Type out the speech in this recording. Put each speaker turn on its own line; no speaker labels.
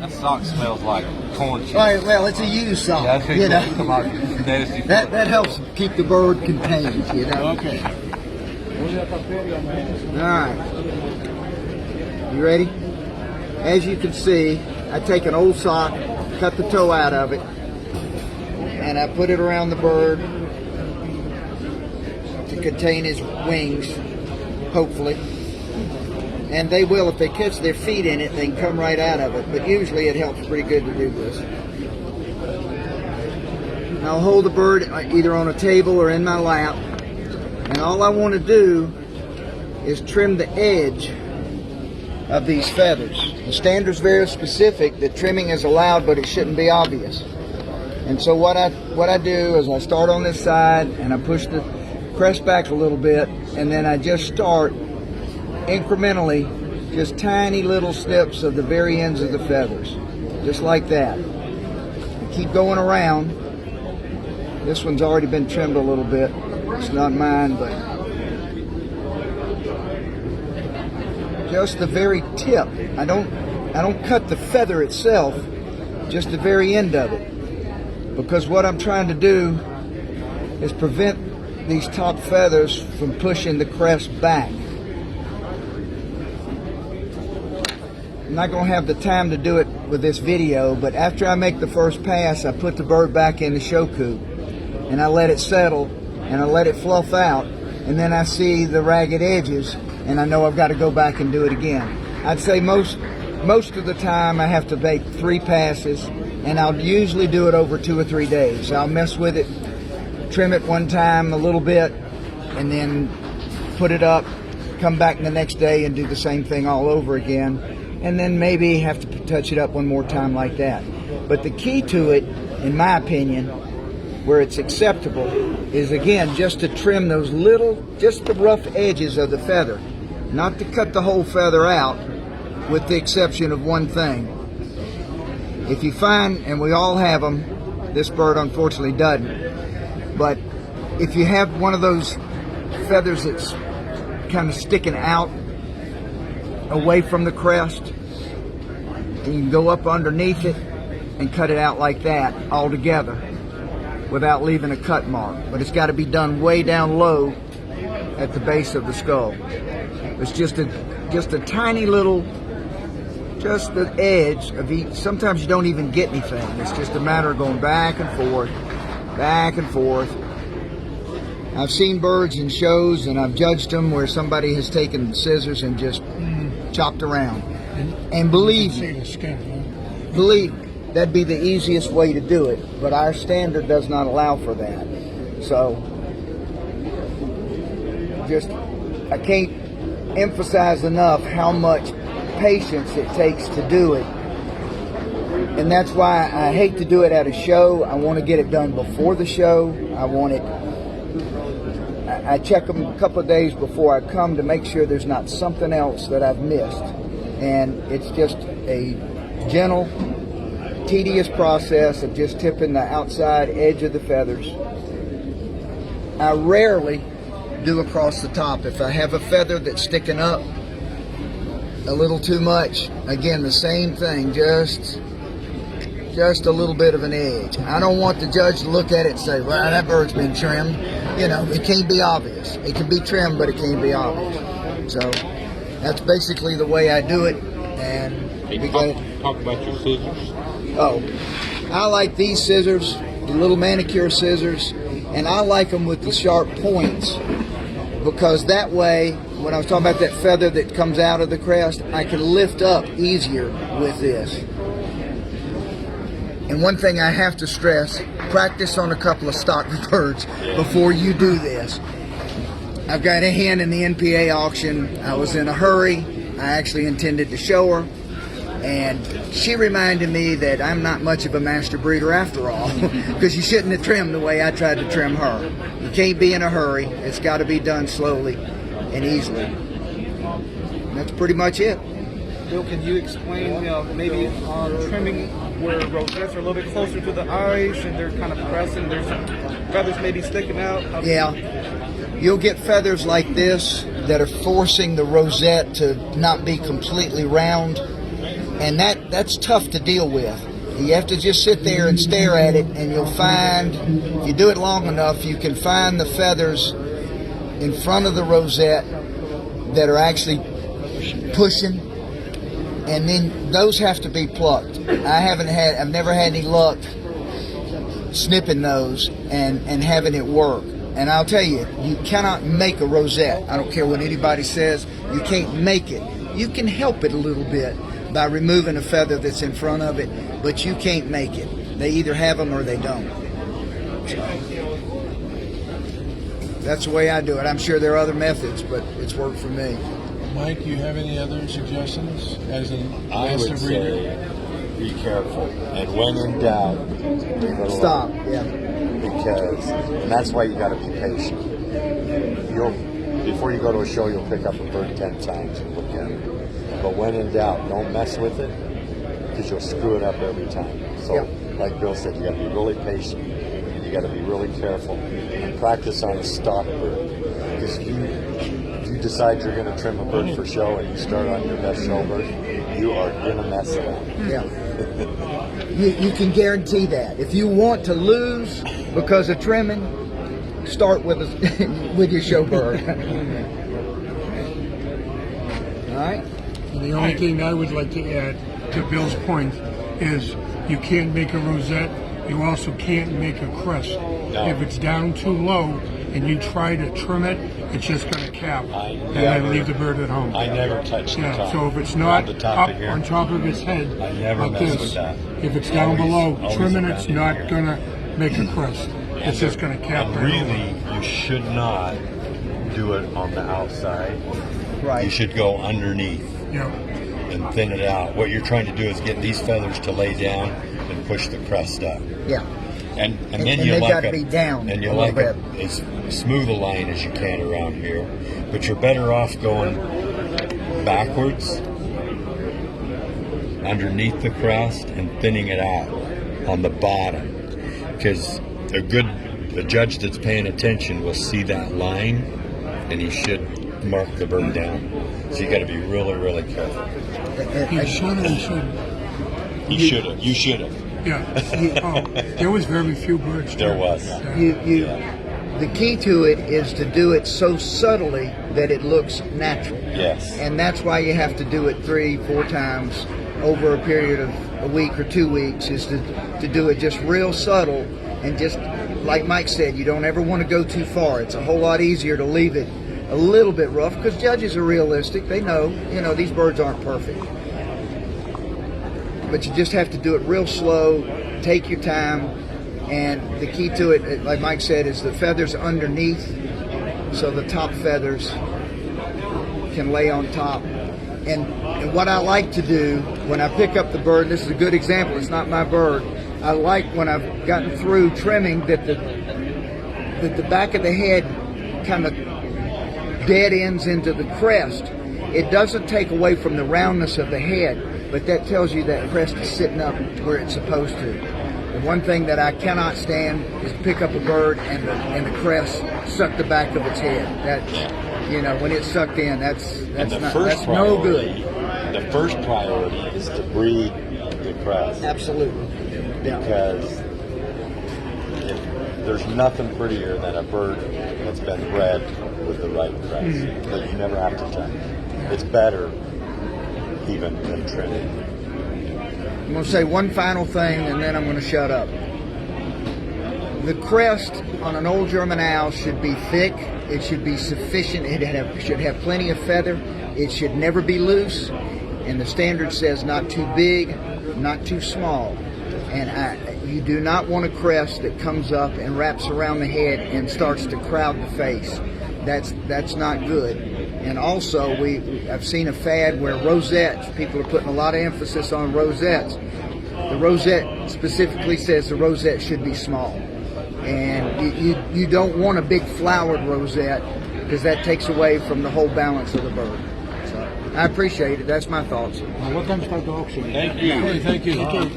That sock smells like corn chips.
Right, well, it's a used sock,
Yeah,
you know.
come on, nasty.
That helps keep the bird contained, you know.
Okay.
All right. You ready? As you can see, I take an old sock, cut the toe out of it, and I put it around the bird to contain his wings, hopefully. And they will, if they catch their feet in it, they can come right out of it. But usually it helps pretty good to do this. And I'll hold the bird either on a table or in my lap. And all I want to do is trim the edge of these feathers. The standard's very specific that trimming is allowed, but it shouldn't be obvious. And so what I do is I start on this side and I push the crest back a little bit, and then I just start incrementally, just tiny little snips of the very ends of the feathers, just like that. Keep going around. This one's already been trimmed a little bit. It's not mine, but just the very tip. I don't cut the feather itself, just the very end of it, because what I'm trying to do is prevent these top feathers from pushing the crest back. I'm not going to have the time to do it with this video, but after I make the first pass, I put the bird back in the show coop and I let it settle and I let it fluff out, and then I see the ragged edges and I know I've got to go back and do it again. I'd say most of the time I have to make 3 passes, and I'll usually do it over 2 or 3 days. I'll mess with it, trim it one time a little bit, and then put it up, come back the next day and do the same thing all over again, and then maybe have to touch it up one more time like that. But the key to it, in my opinion, where it's acceptable, is again just to trim those little, just the rough edges of the feather, not to cut the whole feather out, with the exception of one thing. If you find, and we all have them, this bird unfortunately doesn't, but if you have one of those feathers that's kind of sticking out away from the crest, you can go up underneath it and cut it out like that altogether without leaving a cut mark. But it's got to be done way down low at the base of the skull. It's just a tiny little, just the edge of each. Sometimes you don't even get anything. It's just a matter of going back and forth, back and forth. I've seen birds in shows and I've judged them where somebody has taken scissors and just chopped around. And believe me, that'd be the easiest way to do it, but our standard does not allow for that. So, I can't emphasize enough how much patience it takes to do it. And that's why I hate to do it at a show. I want to get it done before the show. I check them a couple of days before I come to make sure there's not something else that I've missed. And it's just a gentle, tedious process of just tipping the outside edge of the feathers. I rarely do across the top. If I have a feather that's sticking up a little too much, again, the same thing, just a little bit of an edge. I don't want the judge to look at it and say, well, that bird's been trimmed. You know, it can't be obvious. It can be trimmed, but it can't be obvious. So that's basically the way I do it. And
Hey, talk about your scissors.
Oh, I like these scissors, the little manicure scissors, and I like them with the sharp points, because that way, when I was talking about that feather that comes out of the crest, I can lift up easier with this. And one thing I have to stress, practice on a couple of stock birds before you do this. I've got a hen in the NPA auction. I was in a hurry. I actually intended to show her, and she reminded me that I'm not much of a master breeder after all, because you shouldn't have trimmed the way I tried to trim her. You can't be in a hurry. It's got to be done slowly and easily. And that's pretty much it.
Bill, can you explain maybe trimming where rosettes are a little bit closer to the eyes and they're kind of pressing, there's feathers maybe sticking out?
Yeah. You'll get feathers like this that are forcing the rosette to not be completely round, and that's tough to deal with. You have to just sit there and stare at it, and you'll find, if you do it long enough, you can find the feathers in front of the rosette that are actually pushing, and then those have to be plucked. I've never had any luck snipping those and having it work. And I'll tell you, you cannot make a rosette. I don't care what anybody says, you can't make it. You can help it a little bit by removing a feather that's in front of it, but you can't make it. They either have them or they don't. So, that's the way I do it. I'm sure there are other methods, but it's worked for me.
Mike, do you have any other suggestions as a
I
master
would
breeder?
say be careful, and when in doubt, leave it
Stop,
alone.
yeah.
Because, and that's why you got to be patient. Before you go to a show, you'll pick up a bird 10 times and look at it. But when in doubt, don't mess with it, because you'll screw it up every time. So, like Bill said, you got to be really patient, and you got to be really careful, and practice on a stock bird. Because if you decide you're going to trim a bird for show and you start on your best show bird, you are going to mess it up.
Yeah. You can guarantee that. If you want to lose because of trimming, start with with your show bird. All right.
And the only thing I would like to add to Bill's point is you can't make a rosette. You also can't make a crest.
No.
If it's down too low and you try to trim it, it's just going to cap and then leave the bird at home.
I never touch the top.
So if it's not
the top
up
of here.
on top of its head,
I never
like
mess
this,
with that.
if it's down below,
Always
trimming
around
it's
in
not
here.
going to make a crest. It's just going to cap
And
right over.
really, you should not do it on the outside.
Right.
You should go underneath
Yeah.
and thin it out. What you're trying to do is get these feathers to lay down and push the crest up.
Yeah.
And then
and
you
they've
like
gotta be down
and you
a
like
little
as smooth a line as you can around here. But you're better off going backwards underneath the crest and thinning it out on the bottom, because a judge that's paying attention will see that line, and he should mark the bird down. So you got to be really, really careful.
You should and shouldn't.
You should have.
Yeah. There was very few birds.
There was.
The key to it is to do it so subtly that it looks natural.
Yes.
And that's why you have to do it 3-4 times over a period of a week or 2 weeks, is to do it just real subtle, and just like Mike said, you don't ever want to go too far. It's a whole lot easier to leave it a little bit rough, because judges are realistic. They know, these birds aren't perfect. But you just have to do it real slow, take your time, and the key to it, like Mike said, is the feathers underneath, so the top feathers can lay on top. And what I like to do when I pick up the bird, this is a good example, it's not my bird, I like when I've gotten through trimming that the back of the head kind of dead ends into the crest. It doesn't take away from the roundness of the head, but that tells you that crest is sitting up where it's supposed to. The one thing that I cannot stand is to pick up a bird and the crest suck the back of its head. That, when it's sucked in, that's no good.
The first priority is to breed the crest.
Absolutely. Yeah.
Because there's nothing prettier than a bird that's been bred with the right crest that you never have to touch. It's better even than trimming.
I'm going to say one final thing, and then I'm going to shut up. The crest on an old German owl should be thick. It should be sufficient. It should have plenty of feather. It should never be loose. And the standard says not too big, not too small. And you do not want a crest that comes up and wraps around the head and starts to crowd the face. That's not good. And also, I've seen a fad where rosettes, people are putting a lot of emphasis on rosettes. The rosette specifically says the rosette should be small. And you don't want a big flowered rosette, because that takes away from the whole balance of the bird. So I appreciate it. That's my thoughts.
What time start the auction?
Thank you.
Thank you.